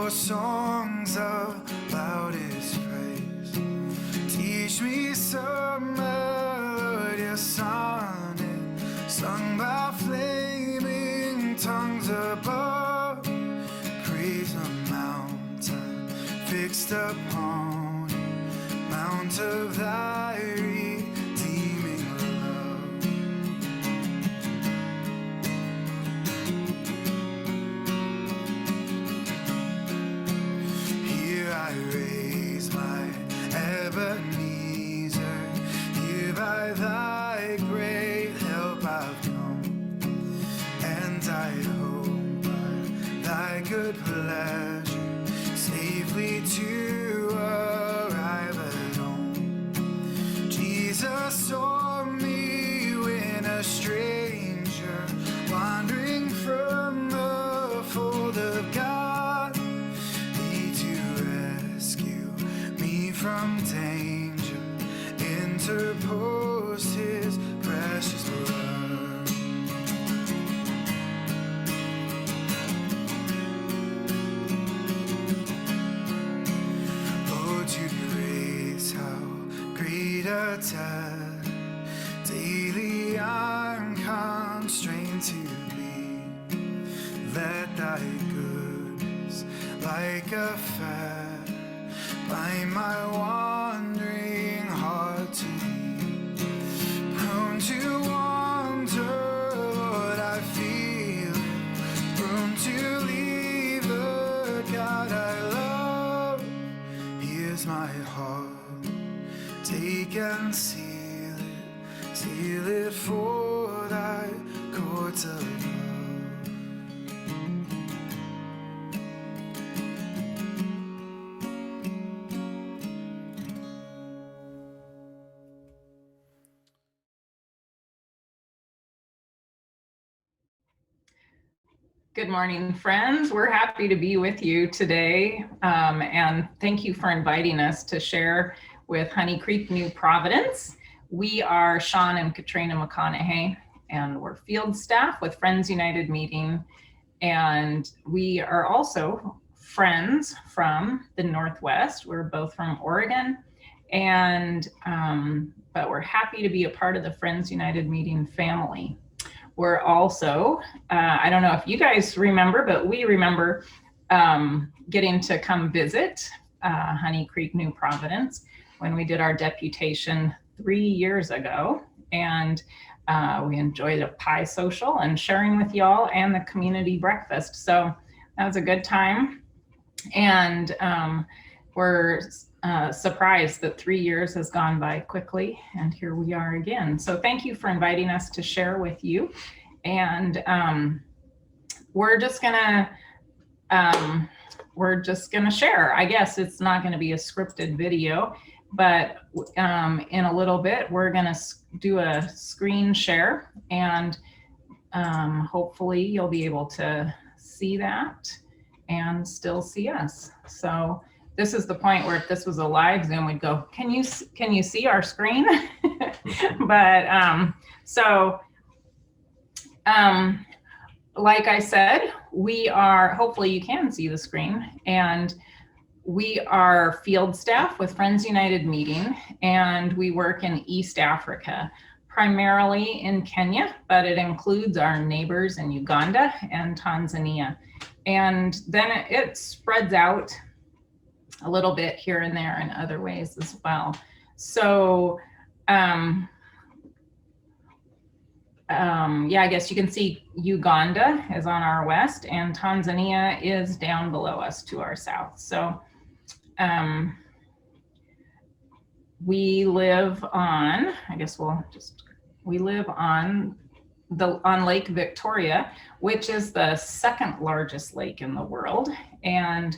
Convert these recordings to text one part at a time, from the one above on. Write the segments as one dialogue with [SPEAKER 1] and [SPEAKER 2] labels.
[SPEAKER 1] your songs of loudest praise. Teach me some melodious sonnet sung by flaming tongues above. Praise a mountain fixed upon it, mount of thy redeeming love. Here I raise my Ebenezer, here by thy great help I've come, and I hope by thy good pleasure safely to arrive at home. Jesus saw me when a stranger, wandering from the fold of God, he to rescue me from danger, interposed his precious blood. Oh, to grace, how great a debt daily I'm constrained to be. Let thy goodness, like a fire, bind my wandering heart to thee. Prone to wander, Lord, I feel it. Prone to leave the God I love. Here's my heart, take and seal it for thy courts above.
[SPEAKER 2] Good morning, friends. We're happy to be with you today, and thank you for inviting us to share with Honey Creek, New Providence. We are Shawn and Katrina McConaugheys, and we're field staff with Friends United Meeting, and we are also friends from the Northwest. We're both from Oregon, and but we're happy to be a part of the Friends United Meeting family. We're also, I don't know if you guys remember, but we remember getting to come visit Honey Creek, New Providence when we did our deputation 3 years ago. And we enjoyed a pie social and sharing with y'all and the community breakfast. So that was a good time. And we're surprised that 3 years has gone by quickly, and here we are again. So thank you for inviting us to share with you. And we're just gonna share. I guess it's not gonna be a scripted video, but in a little bit, we're gonna do a screen share, and hopefully you'll be able to see that and still see us. So this is the point where if this was a live Zoom, we'd go, can you see our screen? But like I said, we are, hopefully you can see the screen, and we are field staff with Friends United Meeting, and we work in East Africa, primarily in Kenya, but it includes our neighbors in Uganda and Tanzania. And then it spreads out a little bit here and there in other ways as well. So yeah, I guess you can see Uganda is on our west and Tanzania is down below us to our south. So we live on, we live on Lake Victoria, which is the second largest lake in the world. And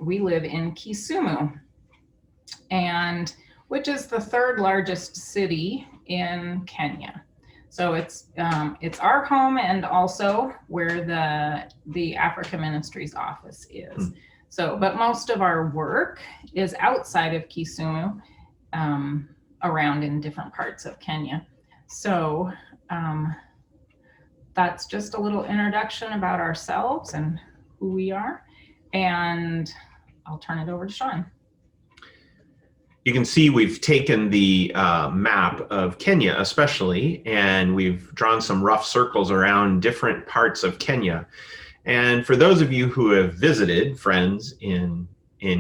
[SPEAKER 2] we live in Kisumu, and which is the third largest city in Kenya. So it's our home and also where the Africa Ministries office is. So, but most of our work is outside of Kisumu, around in different parts of Kenya. So that's just a little introduction about ourselves and who we are. And I'll turn it over to Shawn.
[SPEAKER 3] You can see we've taken the map of Kenya especially, and we've drawn some rough circles around different parts of Kenya. And for those of you who have visited Friends in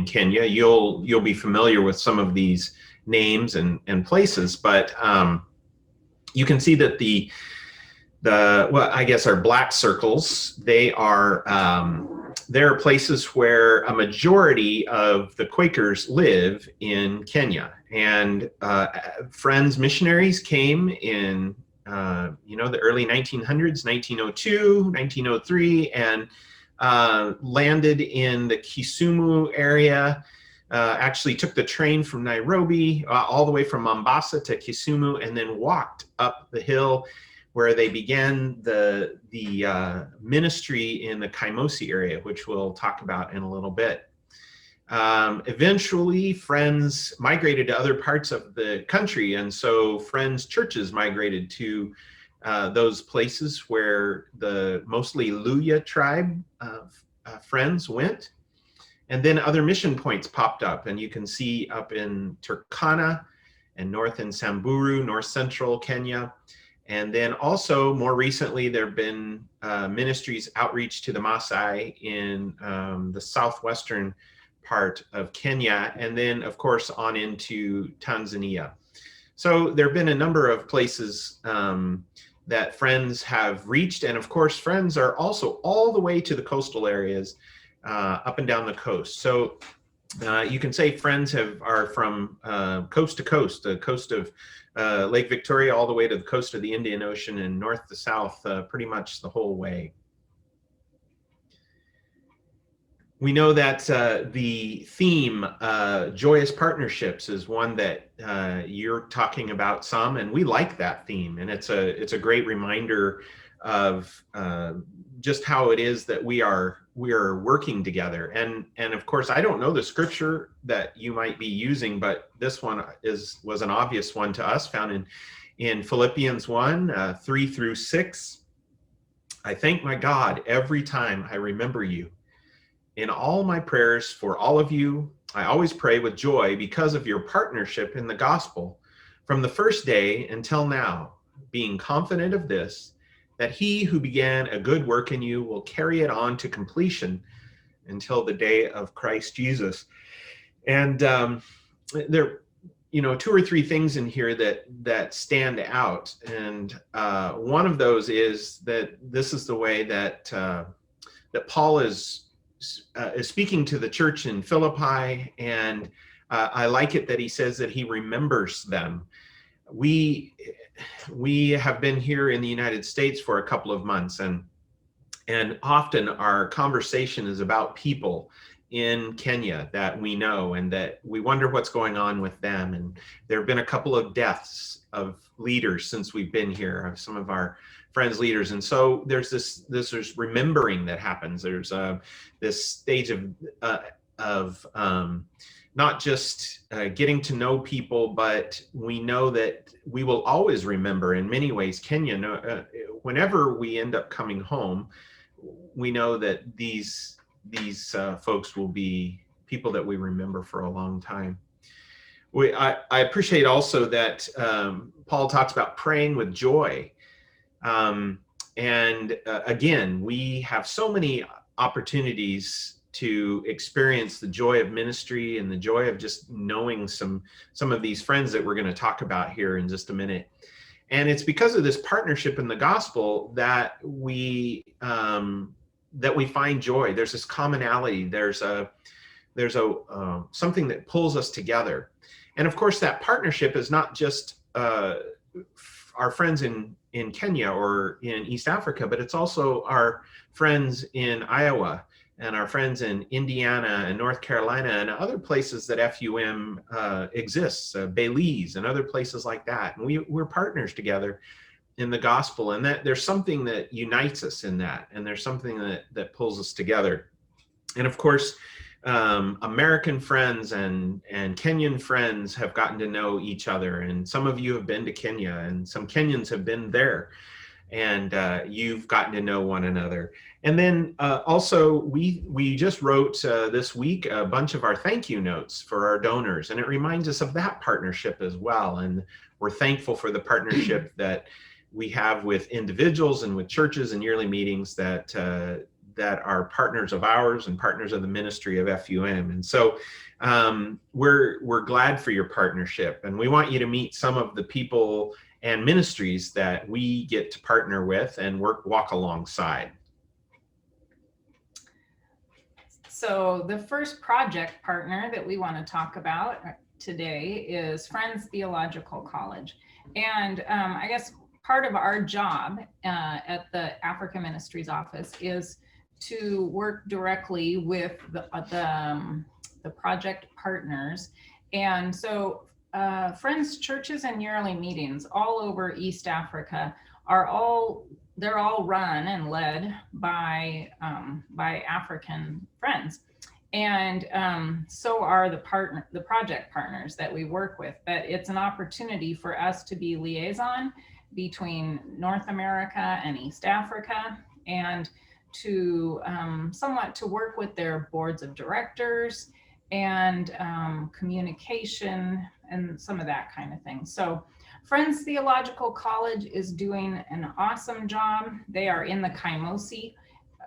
[SPEAKER 3] Kenya, you'll be familiar with some of these names and places, but you can see that the well, I guess our black circles, they're places where a majority of the Quakers live in Kenya. And Friends missionaries came in the early 1900s, 1902, 1903, and landed in the Kisumu area. Actually took the train from Nairobi all the way from Mombasa to Kisumu, and then walked up the hill where they began the ministry in the Kaimosi area, which we'll talk about in a little bit. Eventually, Friends migrated to other parts of the country, and so Friends churches migrated to those places where the mostly Luya tribe Friends went. And then other mission points popped up, and you can see up in Turkana and north in Samburu, north central Kenya. And then also more recently, there have been ministries outreach to the Maasai in the southwestern part of Kenya, and then of course on into Tanzania. So there have been a number of places that Friends have reached, and of course Friends are also all the way to the coastal areas up and down the coast. So you can say Friends are from coast to coast, the coast of Lake Victoria all the way to the coast of the Indian Ocean, and north to south, pretty much the whole way. We know that the theme, Joyous Partnerships, is one that you're talking about some, and we like that theme. And it's a great reminder of just how it is that we are working together. And of course, I don't know the scripture that you might be using, but this one was an obvious one to us, found in Philippians 1, 3 through 6. I thank my God every time I remember you. In all my prayers for all of you, I always pray with joy because of your partnership in the gospel from the first day until now, being confident of this, that he who began a good work in you will carry it on to completion until the day of Christ Jesus. And there, two or three things in here that stand out. And one of those is that this is the way that Paul is speaking to the church in Philippi, and I like it that he says that he remembers them. We have been here in the United States for a couple of months, and often our conversation is about people in Kenya that we know and that we wonder what's going on with them. And there have been a couple of deaths of leaders since we've been here, of some of our Friends leaders. And so there's this remembering that happens. There's this stage of not just getting to know people, but we know that we will always remember. In many ways, Kenya, whenever we end up coming home, we know that these folks will be people that we remember for a long time. I appreciate also that Paul talks about praying with joy. Again, we have so many opportunities to experience the joy of ministry and the joy of just knowing some of these friends that we're going to talk about here in just a minute. And it's because of this partnership in the gospel that we find joy. There's this commonality. There's something that pulls us together. And of course, that partnership is not just our friends in Kenya or in East Africa, but it's also our friends in Iowa and our friends in Indiana and North Carolina and other places that FUM exists, Belize and other places like that. And we're partners together in the gospel, and that there's something that unites us in that, and there's something that pulls us together. And of course, American friends and Kenyan friends have gotten to know each other, and some of you have been to Kenya, and some Kenyans have been there. and you've gotten to know one another. And then also we just wrote this week a bunch of our thank you notes for our donors, and it reminds us of that partnership as well. And we're thankful for the partnership that we have with individuals and with churches and yearly meetings that are partners of ours and partners of the ministry of FUM. And so we're glad for your partnership, and we want you to meet some of the people and ministries that we get to partner with and walk alongside.
[SPEAKER 2] So the first project partner that we want to talk about today is Friends Theological College. And I guess part of our job at the Africa Ministries office is to work directly with the project partners. And so Friends churches and yearly meetings all over East Africa they're all run and led by African friends. And so are the project partners that we work with. But it's an opportunity for us to be liaison between North America and East Africa, and to somewhat to work with their boards of directors and communication and some of that kind of thing. So Friends Theological College is doing an awesome job. They are in the Kaimosi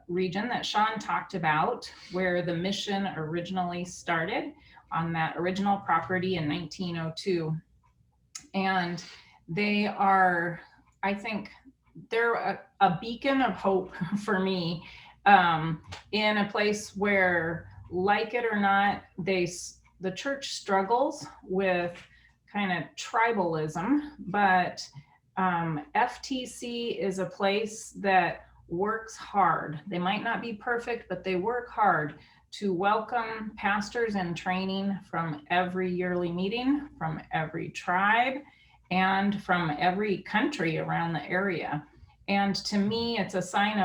[SPEAKER 2] region that Shawn talked about, where the mission originally started on that original property in 1902. And they are, I think, they're a beacon of hope for me, in a place where, like it or not, the church struggles with kind of tribalism, but FTC is a place that works hard. They might not be perfect, but they work hard to welcome pastors in training from every yearly meeting, from every tribe, and from every country around the area. And to me, it's a sign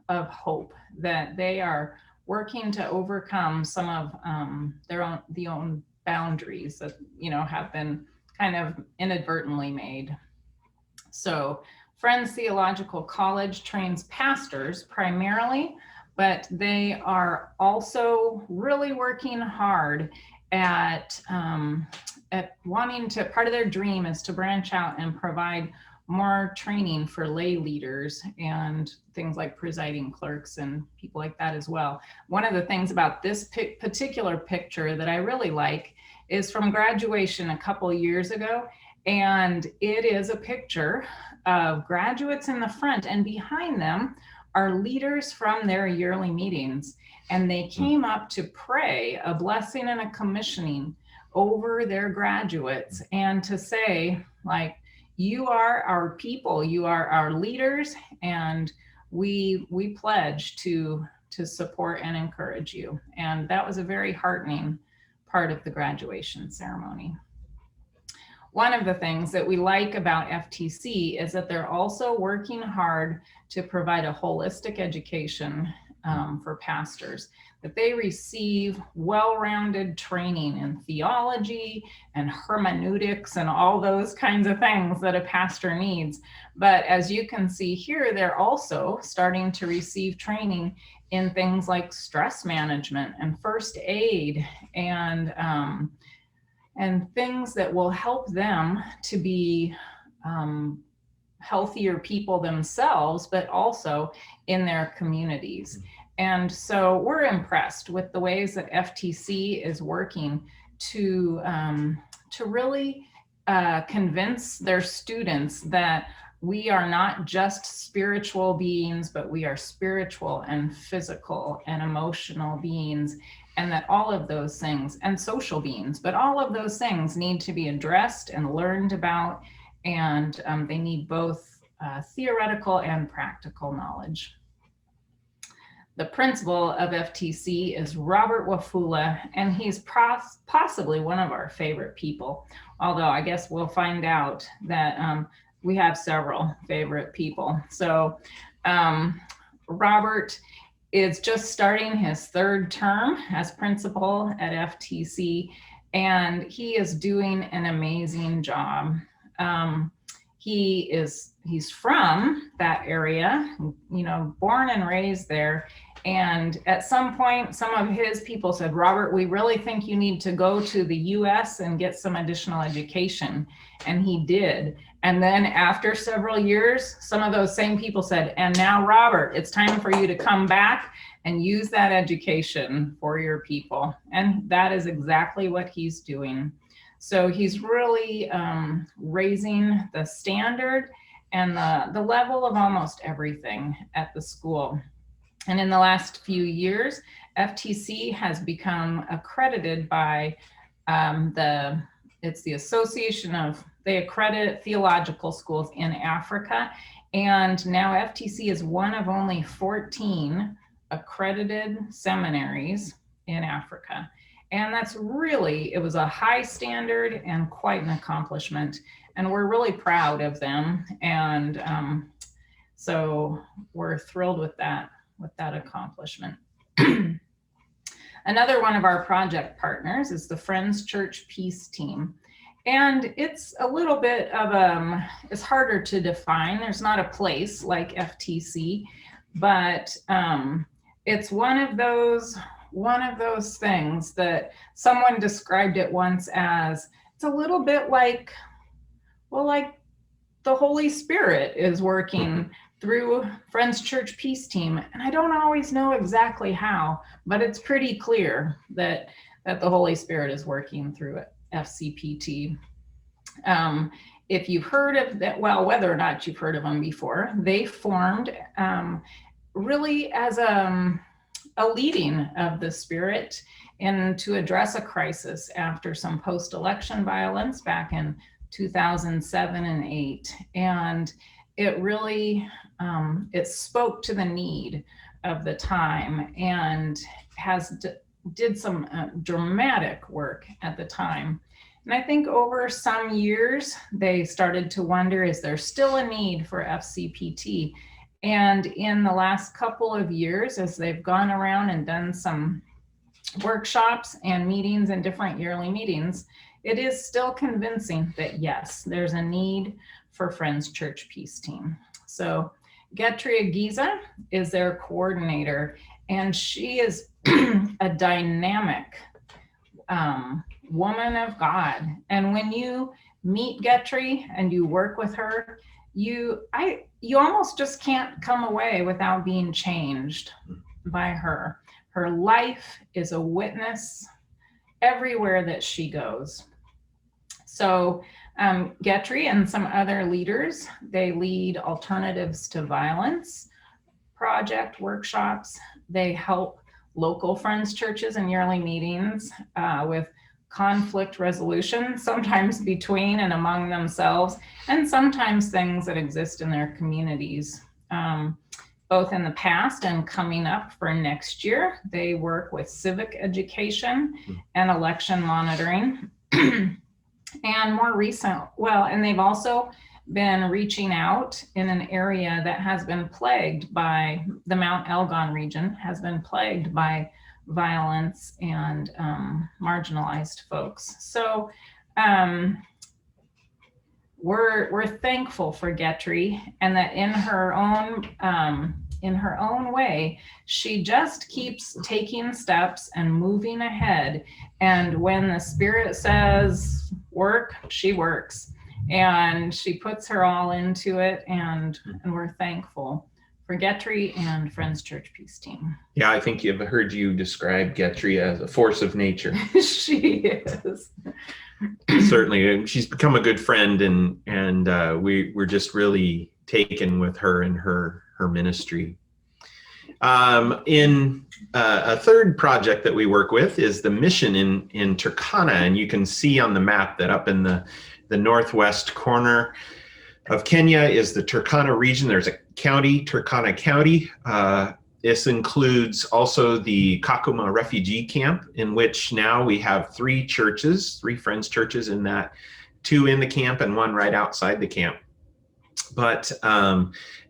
[SPEAKER 2] of hope that they are working to overcome some of their own boundaries that have been kind of inadvertently made. So Friends Theological College trains pastors primarily, but they are also really working hard at wanting to, part of their dream is to branch out and provide more training for lay leaders and things like presiding clerks and people like that as well. One of the things about this particular picture that I really like is from graduation a couple years ago, and it is a picture of graduates in the front, and behind them are leaders from their yearly meetings, and they came up to pray a blessing and a commissioning over their graduates, and to say, like, you are our people, you are our leaders, and we pledge to support and encourage you. And that was a very heartening part of the graduation ceremony. One of the things that we like about FTC is that they're also working hard to provide a holistic education for pastors, that they receive well-rounded training in theology and hermeneutics and all those kinds of things that a pastor needs. But as you can see here, they're also starting to receive training in things like stress management and first aid and things that will help them to be healthier people themselves, but also in their communities. And so we're impressed with the ways that FTC is working to really convince their students that we are not just spiritual beings, but we are spiritual and physical and emotional beings, and that all of those things, and social beings, but all of those things need to be addressed and learned about, and they need both theoretical and practical knowledge. The principal of FTC is Robert Wafula, and he's possibly one of our favorite people, although I guess we'll find out that we have several favorite people. So Robert is just starting his third term as principal at FTC, and he is doing an amazing job. he's from that area, born and raised there. And at some point, some of his people said, Robert, we really think you need to go to the US and get some additional education. And he did. And then after several years, some of those same people said, and now, Robert, it's time for you to come back and use that education for your people. And that is exactly what he's doing. So he's really raising the standard and the level of almost everything at the school. And in the last few years, FTC has become accredited by it's the Association of, they accredit theological schools in Africa. And now FTC is one of only 14 accredited seminaries in Africa. And that's really, it was a high standard and quite an accomplishment. And we're really proud of them. And so we're thrilled with that accomplishment. Another one of our project partners is the Friends Church Peace Team. And it's a little bit of it's harder to define. There's not a place like FTC, but it's one of those things that someone described it once as, it's a little bit like the Holy Spirit is working through Friends Church Peace Team. And I don't always know exactly how, but it's pretty clear that the Holy Spirit is working through it. FCPT. If you've heard of that, well, whether or not you've heard of them before, they formed really as a leading of the Spirit and to address a crisis after some post-election violence back in 2007 and 8. And it really, it spoke to the need of the time and did some dramatic work at the time. And I think over some years, they started to wonder, is there still a need for FCPT? And in the last couple of years, as they've gone around and done some workshops and meetings and different yearly meetings, it is still convincing that yes, there's a need for Friends Church Peace Team. So Getria Giza is their coordinator, and she is a dynamic woman of God. And when you meet Getri and you work with her, you almost just can't come away without being changed by her. Her life is a witness everywhere that she goes. So Getri and some other leaders, they lead Alternatives to Violence project workshops. They help local Friends churches and yearly meetings with conflict resolution, sometimes between and among themselves, and sometimes things that exist in their communities. Both in the past and coming up for next year, they work with civic education and election monitoring. And more recent, and they've also been reaching out in an area that has been plagued by, the Mount Elgon region has been plagued by violence and marginalized folks. So we're thankful for Getri, and that in her own way, she just keeps taking steps and moving ahead. And when the Spirit says work, she works, and she puts her all into it. And we're thankful for Getri and Friends Church Peace Team.
[SPEAKER 3] Yeah, I think I've heard you describe Getri as a force of nature.
[SPEAKER 2] She is.
[SPEAKER 3] Certainly, she's become a good friend, and we're just really taken with her and her ministry. In a third project that we work with is the mission in Turkana, and you can see on the map that up in the northwest corner of Kenya is the Turkana region. There's a county, Turkana County. This includes also the Kakuma refugee camp, in which now we have 3 churches, 3 Friends churches in that, 2 in the camp and 1 right outside the camp. But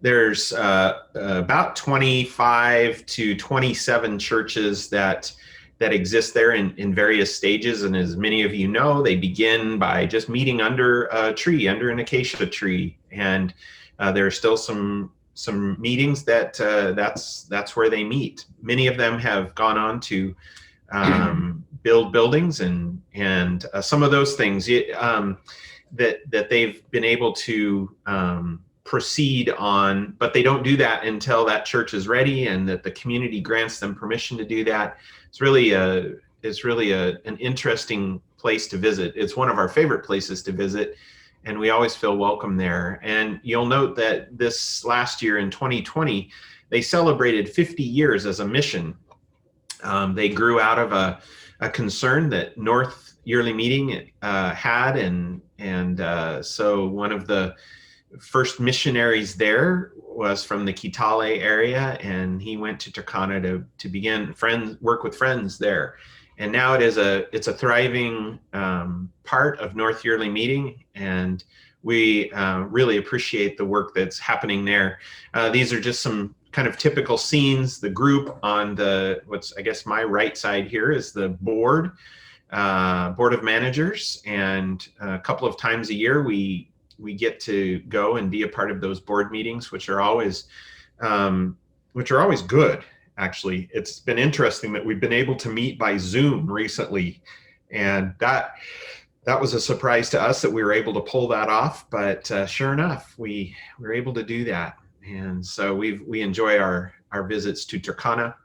[SPEAKER 3] there's about 25 to 27 churches that that exist there in various stages. And as many of you know, they begin by just meeting under a tree, under an acacia tree. And there are still some meetings that's where they meet. Many of them have gone on to build buildings and some of those things that they've been able to proceed on, but they don't do that until that church is ready and that the community grants them permission to do that. It's really an interesting place to visit. It's one of our favorite places to visit, and we always feel welcome there. And you'll note that this last year in 2020, they celebrated 50 years as a mission. They grew out of a concern that North Yearly Meeting had, and so one of the first missionaries there was from the Kitale area, and he went to Turkana to begin work with friends there. And now it's a thriving part of North Yearly Meeting, and we really appreciate the work that's happening there. These are just some kind of typical scenes. The group on what's I guess my right side here is the board of managers, and a couple of times a year we get to go and be a part of those board meetings, which are always good. Actually, it's been interesting that we've been able to meet by Zoom recently, and that was a surprise to us that we were able to pull that off. But sure enough, we were able to do that, and so we enjoy our visits to Turkana.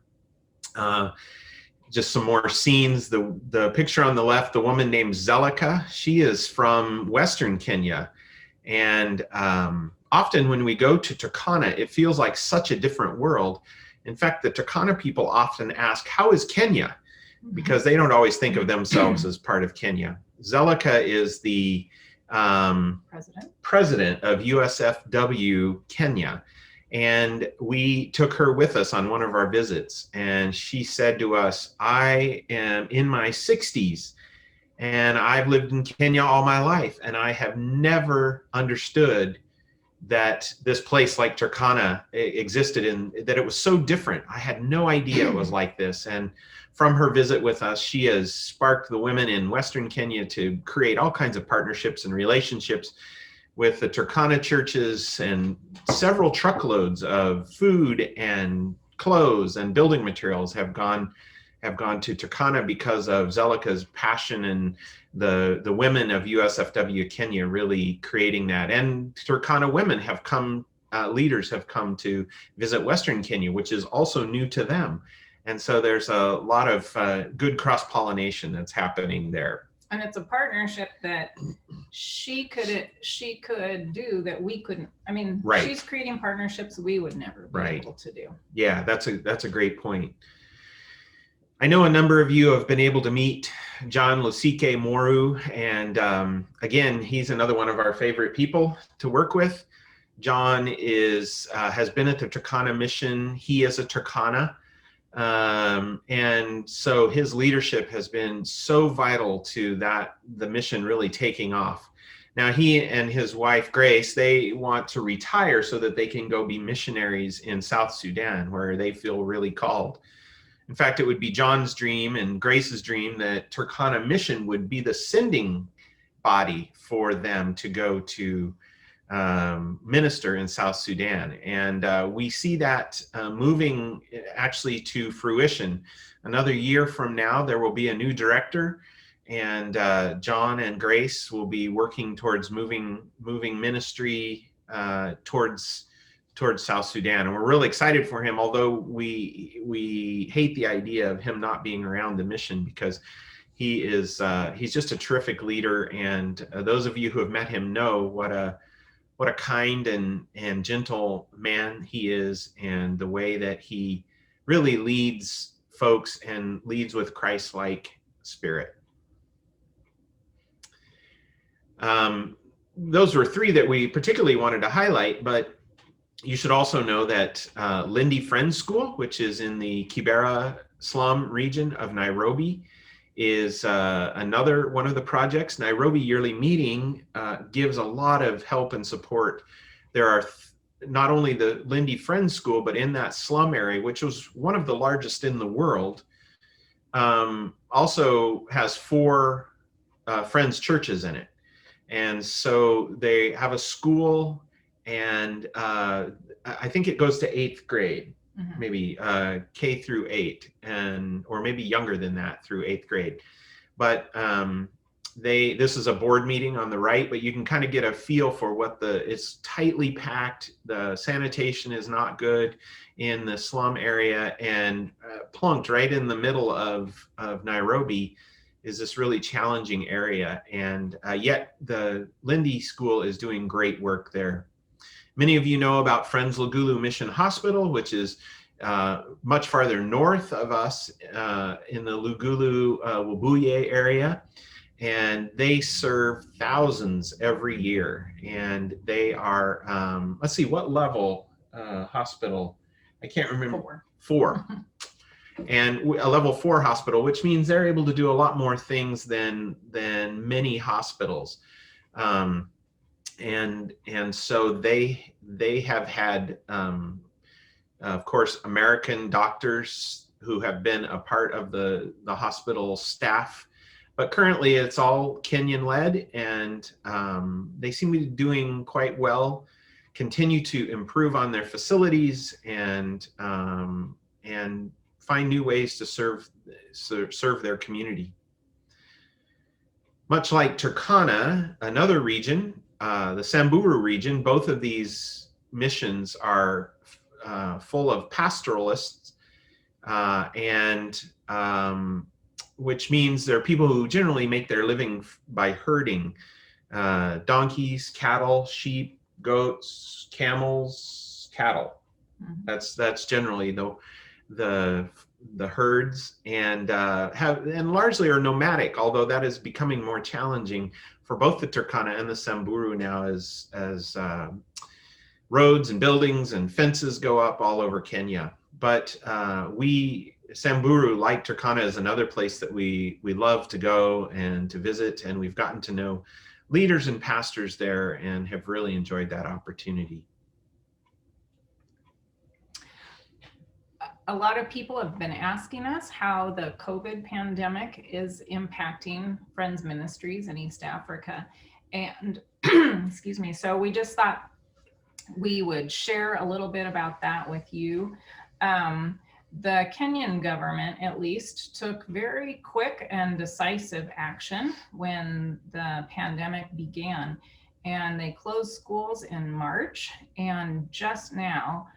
[SPEAKER 3] Just some more scenes. The picture on the left, the woman named Zelika, she is from Western Kenya. And often when we go to Turkana, it feels like such a different world. In fact, the Turkana people often ask, how is Kenya? Because they don't always think of themselves as part of Kenya. Zelika is the president of Usfw Kenya. And we took her with us on one of our visits. And she said to us, I am in my 60s. And I've lived in Kenya all my life, and I have never understood that this place like Turkana existed, and that it was so different. I had no idea it was like this. And from her visit with us, she has sparked the women in Western Kenya to create all kinds of partnerships and relationships with the Turkana churches, and several truckloads of food and clothes and building materials have gone to Turkana because of Zelika's passion and the women of USFW Kenya really creating that. And Turkana women have come, leaders have come to visit Western Kenya, which is also new to them. And so there's a lot of good cross-pollination that's happening there.
[SPEAKER 2] And it's a partnership that she could do that we couldn't. I mean,
[SPEAKER 3] right.
[SPEAKER 2] She's creating partnerships we would never be able to do.
[SPEAKER 3] Yeah, that's a great point. I know a number of you have been able to meet John Losike Moru, and again, he's another one of our favorite people to work with. John has been at the Turkana mission. He is a Turkana, and so his leadership has been so vital to the mission really taking off. Now, he and his wife, Grace, they want to retire so that they can go be missionaries in South Sudan, where they feel really called. In fact, it would be John's dream and Grace's dream that Turkana Mission would be the sending body for them to go to minister in South Sudan. And we see that moving actually to fruition. Another year from now, there will be a new director, and John and Grace will be working towards moving ministry towards South Sudan. And we're really excited for him, although we hate the idea of him not being around the mission, because he's just a terrific leader. And those of you who have met him know what a kind and gentle man he is, and the way that he really leads folks and leads with Christ-like spirit. Those were three that we particularly wanted to highlight, but you should also know that Lindy Friends School, which is in the Kibera slum region of Nairobi, is another one of the projects. Nairobi Yearly Meeting gives a lot of help and support. There are not only the Lindy Friends School, but in that slum area, which was one of the largest in the world, also has 4 Friends churches in it. And so they have a school, and I think it goes to 8th grade, maybe K through 8, or maybe younger than that through 8th grade. But this is a board meeting on the right, but you can kind of get a feel for it's tightly packed. The sanitation is not good in the slum area, and plunked right in the middle of Nairobi is this really challenging area. And yet the Lindy School is doing great work there. Many of you know about Friends Lugulu Mission Hospital, which is much farther north of us in the Lugulu Webuye area. And they serve thousands every year. And they are, let's see, what level hospital? I can't remember. 4. And a level 4 hospital, which means they're able to do a lot more things than many hospitals. And so they have had, of course, American doctors who have been a part of the hospital staff, but currently it's all Kenyan led, and they seem to be doing quite well, continue to improve on their facilities, and find new ways to serve their community. Much like Turkana, another region, the Samburu region, both of these missions are full of pastoralists, which means they're people who generally make their living by herding donkeys, cattle, sheep, goats, camels, cattle. That's generally the herds, and largely are nomadic, although that is becoming more challenging for both the Turkana and the Samburu now as roads and buildings and fences go up all over Kenya. But Samburu, like Turkana, is another place that we love to go and to visit, and we've gotten to know leaders and pastors there and have really enjoyed that opportunity.
[SPEAKER 2] A lot of people have been asking us how the COVID pandemic is impacting Friends Ministries in East Africa. And excuse me, so we just thought we would share a little bit about that with you. The Kenyan government, at least, took very quick and decisive action when the pandemic began. And they closed schools in March, and just now,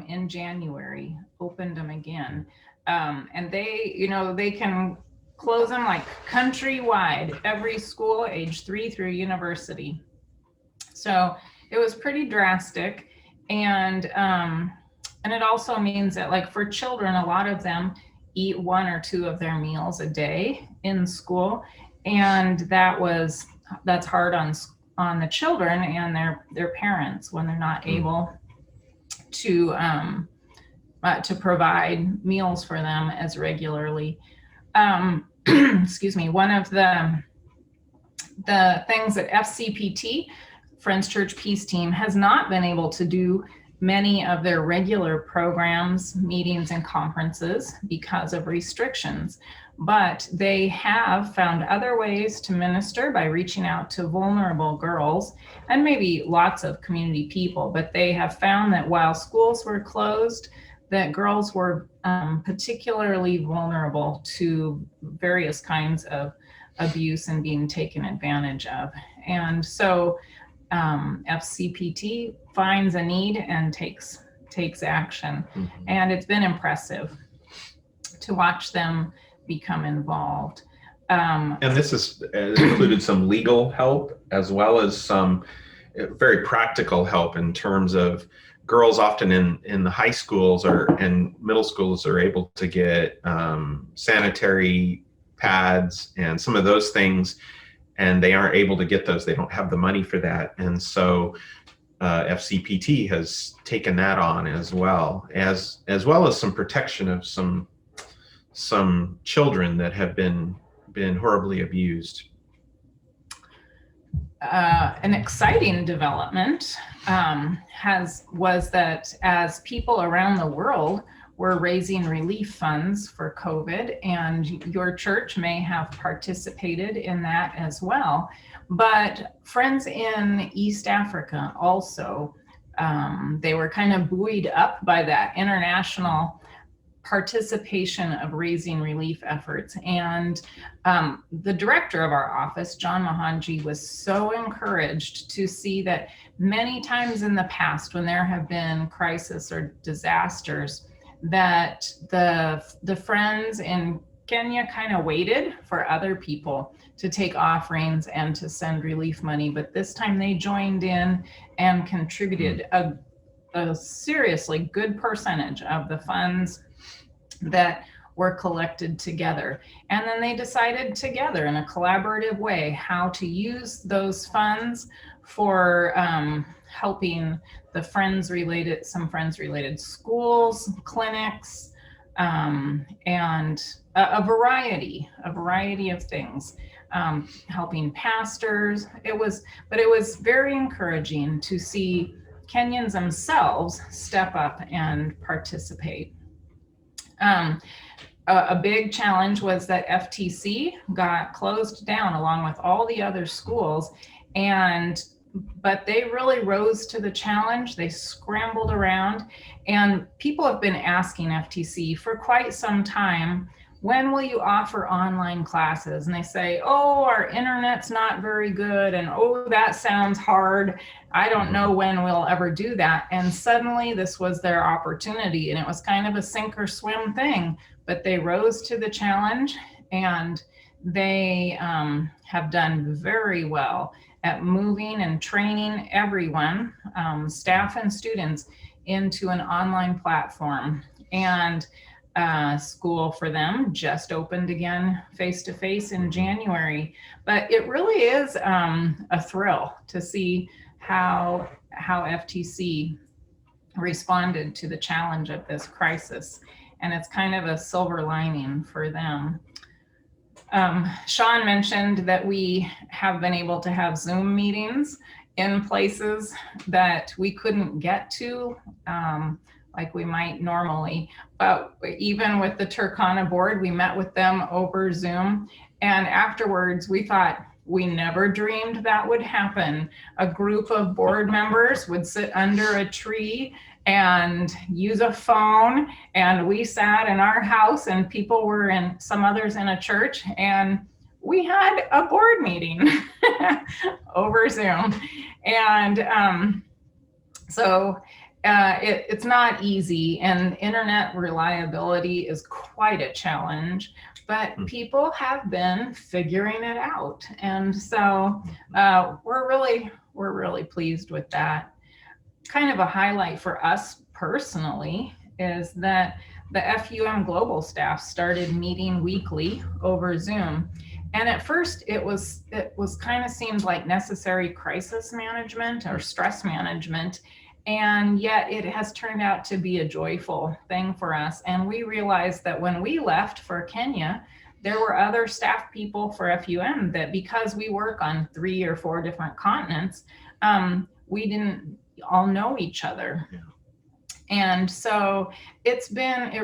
[SPEAKER 2] in January, opened them again. And they can close them like countrywide, every school age 3 through university. So it was pretty drastic. And it also means that, like, for children, a lot of them eat 1 or 2 of their meals a day in school. And that's hard on the children and their parents when they're not able to provide meals for them as regularly. Excuse me. One of the things that FCPT, Friends Church Peace Team, has not been able to do many of their regular programs, meetings, and conferences because of restrictions. But they have found other ways to minister by reaching out to vulnerable girls and maybe lots of community people. But they have found that while schools were closed, that girls were particularly vulnerable to various kinds of abuse and being taken advantage of. And so FCPT finds a need and takes action. And it's been impressive to watch them become involved.
[SPEAKER 3] And this has included some legal help as well as some very practical help in terms of girls often in the high schools and middle schools are able to get sanitary pads and some of those things, and they aren't able to get those. They don't have the money for that. And so FCPT has taken that on as well as some protection of some children that have been horribly abused.
[SPEAKER 2] An exciting development was that as people around the world we're raising relief funds for COVID, and your church may have participated in that as well. But friends in East Africa also, they were kind of buoyed up by that international participation of raising relief efforts. And the director of our office, John Mahanji, was so encouraged to see that many times in the past when there have been crises or disasters, that the friends in Kenya kind of waited for other people to take offerings and to send relief money. But this time they joined in and contributed a seriously good percentage of the funds that were collected together. And then they decided together in a collaborative way how to use those funds for helping the some friends related schools, clinics, and a variety of things, helping pastors. It was very encouraging to see Kenyans themselves step up and participate. A big challenge was that FTC got closed down along with all the other schools, but they really rose to the challenge. They scrambled around, and people have been asking FTC for quite some time, when will you offer online classes? And they say, oh, our internet's not very good, and oh, that sounds hard. I don't know when we'll ever do that. And suddenly this was their opportunity, and it was kind of a sink or swim thing, but they rose to the challenge, and they have done very well at moving and training everyone, staff and students, into an online platform. And school for them just opened again face-to-face in January. But it really is a thrill to see how FTC responded to the challenge of this crisis. And it's kind of a silver lining for them. Shawn mentioned that we have been able to have Zoom meetings in places that we couldn't get to, like we might normally. But even with the Turkana board, we met with them over Zoom. And afterwards, we thought, we never dreamed that would happen. A group of board members would sit under a tree and use a phone. And we sat in our house, and people were in, some others in a church, and we had a board meeting over Zoom. And it's not easy, and internet reliability is quite a challenge, but people have been figuring it out. And so we're really pleased with that. Kind of a highlight for us personally is that the FUM Global staff started meeting weekly over Zoom. And at first it was kind of seemed like necessary crisis management or stress management. And yet it has turned out to be a joyful thing for us. And we realized that when we left for Kenya, there were other staff people for FUM that, because we work on 3 or 4 different continents, we didn't all know each other. Yeah. And so it's been a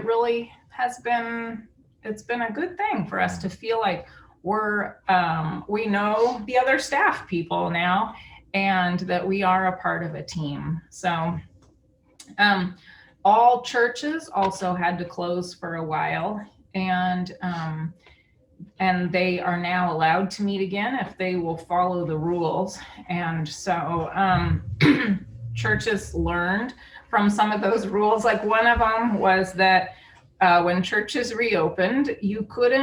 [SPEAKER 2] good thing for us to feel like we know the other staff people now, and that we are a part of a team. So all churches also had to close for a while, and they are now allowed to meet again if they will follow the rules. And so churches learned from some of those rules. Like one of them was that when churches reopened, you could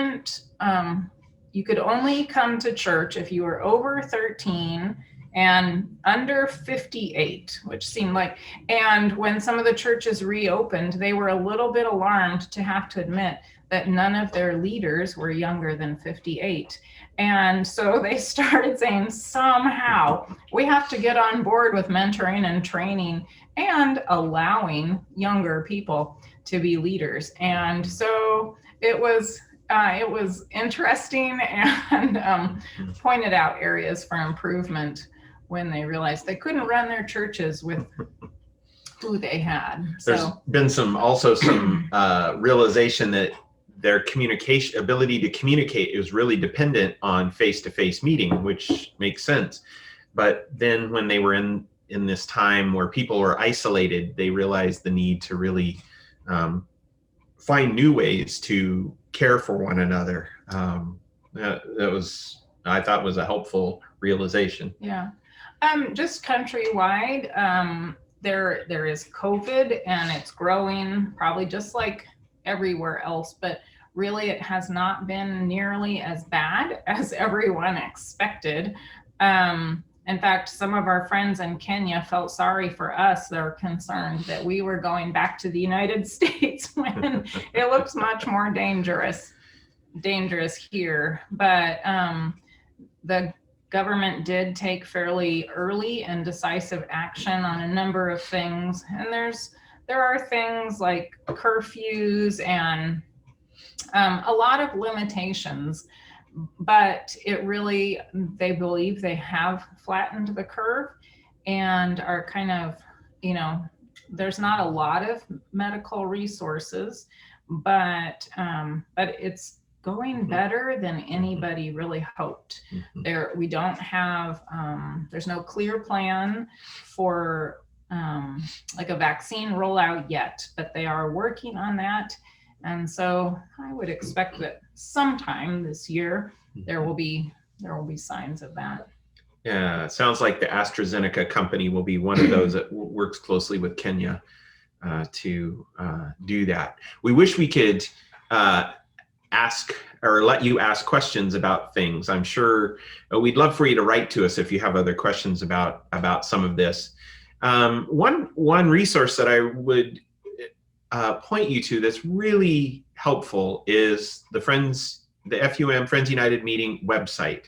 [SPEAKER 2] only come to church if you were over 13 and under 58, which seemed like, and when some of the churches reopened, they were a little bit alarmed to have to admit that none of their leaders were younger than 58. And so they started saying, somehow we have to get on board with mentoring and training and allowing younger people to be leaders. And so it was interesting, and pointed out areas for improvement when they realized they couldn't run their churches with who they had.
[SPEAKER 3] There's
[SPEAKER 2] So
[SPEAKER 3] been some realization that their ability to communicate is really dependent on face-to-face meeting, which makes sense. But then when they were in this time where people were isolated, they realized the need to really find new ways to care for one another. I thought was a helpful realization.
[SPEAKER 2] Yeah. Just countrywide, there is COVID, and it's growing probably just like everywhere else, but really it has not been nearly as bad as everyone expected. In fact, some of our friends in Kenya felt sorry for us. They're concerned that we were going back to the United States when it looks much more dangerous here. But the government did take fairly early and decisive action on a number of things. And there are things like curfews and a lot of limitations, but they believe they have flattened the curve and are kind of, there's not a lot of medical resources, but it's going better than anybody really hoped. We don't have, there's no clear plan for like a vaccine rollout yet, but they are working on that. And so I would expect that sometime this year there will be signs of that.
[SPEAKER 3] Yeah, it sounds like the AstraZeneca company will be one of those that works closely with Kenya to do that. We wish we could ask or let you ask questions about things. I'm sure we'd love for you to write to us if you have other questions about some of this. One resource that I would point you to that's really helpful is the FUM Friends United Meeting website.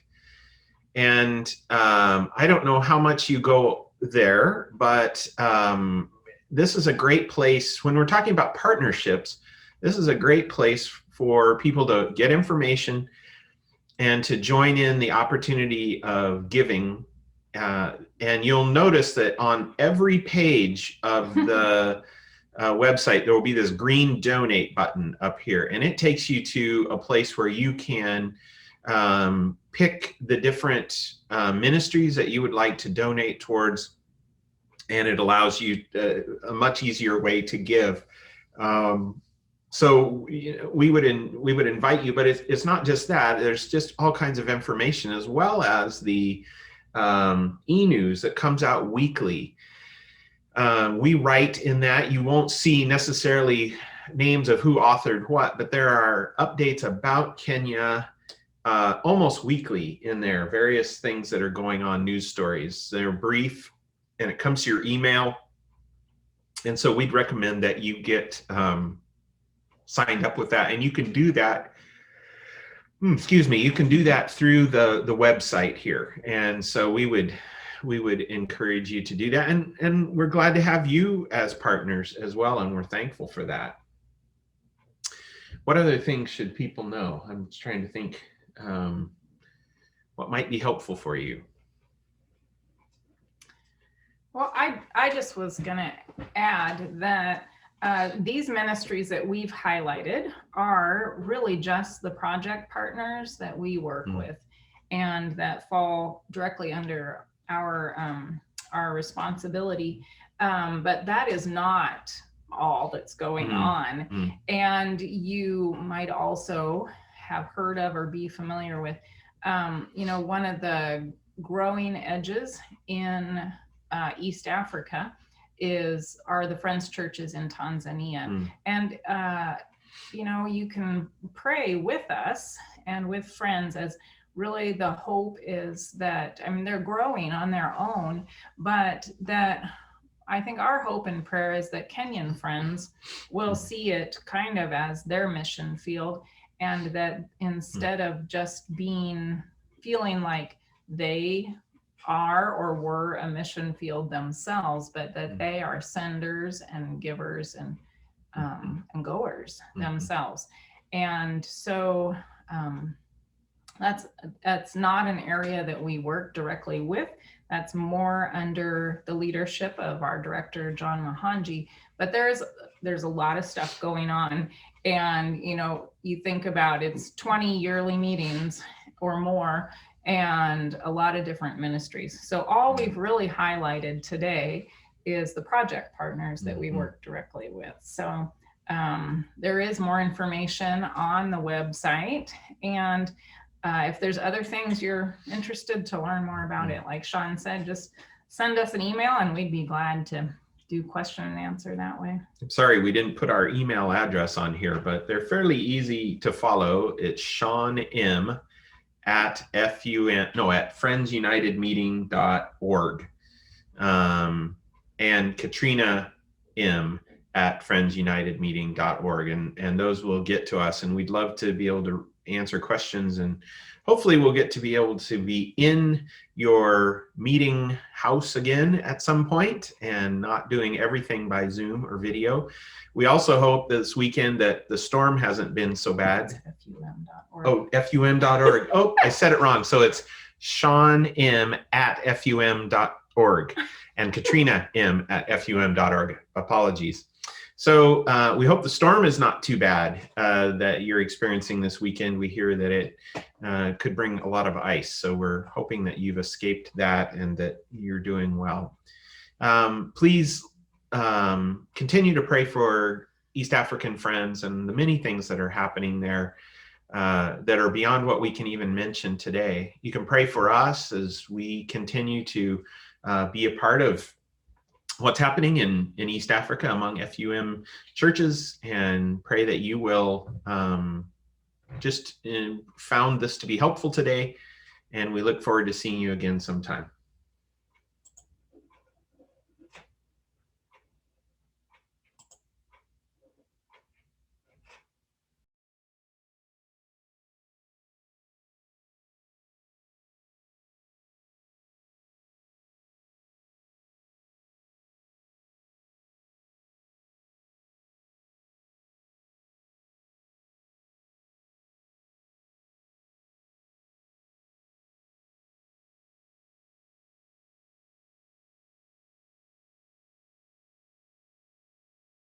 [SPEAKER 3] And I don't know how much you go there, but this is a great place when we're talking about partnerships. This is a great place for people to get information and to join in the opportunity of giving. And you'll notice that on every page of the website, there will be this green donate button up here, and it takes you to a place where you can pick the different ministries that you would like to donate towards, and it allows you a much easier way to give. So we would invite you, but it's not just that. There's just all kinds of information, as well as the e-news that comes out weekly. We write in that. You won't see necessarily names of who authored what, but there are updates about Kenya almost weekly in there, various things that are going on, news stories. They're brief, and it comes to your email. And so we'd recommend that you get signed up with that, and you can do that. You can do that through the website here. And so we would encourage you to do that, and we're glad to have you as partners as well, and we're thankful for that. What other things should people know? I'm just trying to think what might be helpful for you.
[SPEAKER 2] Well, I just was gonna add that these ministries that we've highlighted are really just the project partners that we work with, and that fall directly under our responsibility. But that is not all that's going on. And you might also have heard of or be familiar with, one of the growing edges in East Africa are the Friends churches in Tanzania. And you can pray with us and with friends, as really the hope is that, they're growing on their own, but that I think our hope and prayer is that Kenyan friends will see it kind of as their mission field, and that instead of just feeling like they are or were a mission field themselves, but that they are senders and givers and goers themselves. And so That's not an area that we work directly with. That's more under the leadership of our director, John Mahanji. But there's a lot of stuff going on. And, you think about it's 20 yearly meetings or more and a lot of different ministries. So all we've really highlighted today is the project partners that we work directly with. So there is more information on the website. And if there's other things you're interested to learn more about it, like Shawn said, just send us an email and we'd be glad to do question and answer that way.
[SPEAKER 3] I'm sorry, we didn't put our email address on here, but they're fairly easy to follow. It's Shawn M at friendsunitedmeeting.org, and Katrina M at friendsunitedmeeting.org, and those will get to us, and we'd love to be able to answer questions, and hopefully we'll get to be able to be in your meeting house again at some point and not doing everything by Zoom or video. We also hope this weekend that the storm hasn't been so bad. FUM.org. Oh, FUM.org. Oh, I said it wrong. So it's Shawn M at FUM.org and Katrina M at FUM.org. Apologies. So we hope the storm is not too bad that you're experiencing this weekend. We hear that it could bring a lot of ice. So we're hoping that you've escaped that and that you're doing well. Please continue to pray for East African friends and the many things that are happening there that are beyond what we can even mention today. You can pray for us as we continue to be a part of what's happening in East Africa among FUM churches, and pray that you will just found this to be helpful today, and we look forward to seeing you again sometime.